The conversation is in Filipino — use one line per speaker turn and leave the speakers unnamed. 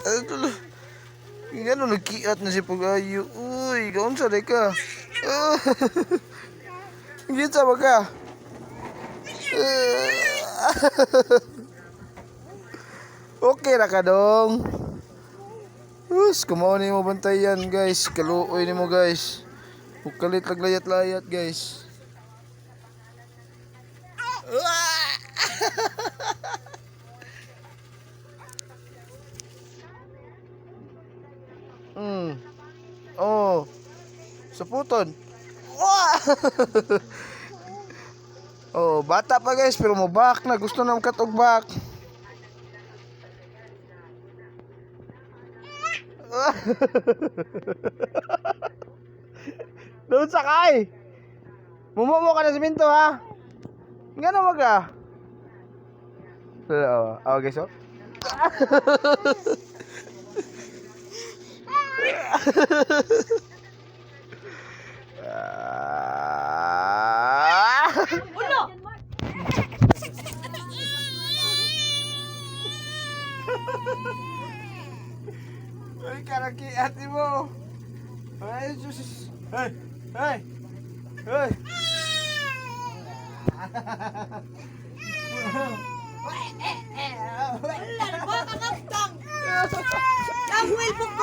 Aduh. Ingano nagkiat na si Pag-ayo. Uy, kaunsa day ka? Ah. Gitsa ba ka? Okay ra ka dong. Kumaon ni mo bantayan guys. Kaluoy ni mo guys. Hukalit laglayat-layat guys. Oh. Saputon. Wah! Oh, bata pa guys pero mo back na gusto na katog back. Doon sakay. Mumomo ka na siminto ha. Ngano maga? Oh, guys oh.
Ulo!
Ay, karaki ate mo. Ay, sus. Hey, hey. Hey.
Wala, nagwa ka kaptang! Ang wilbog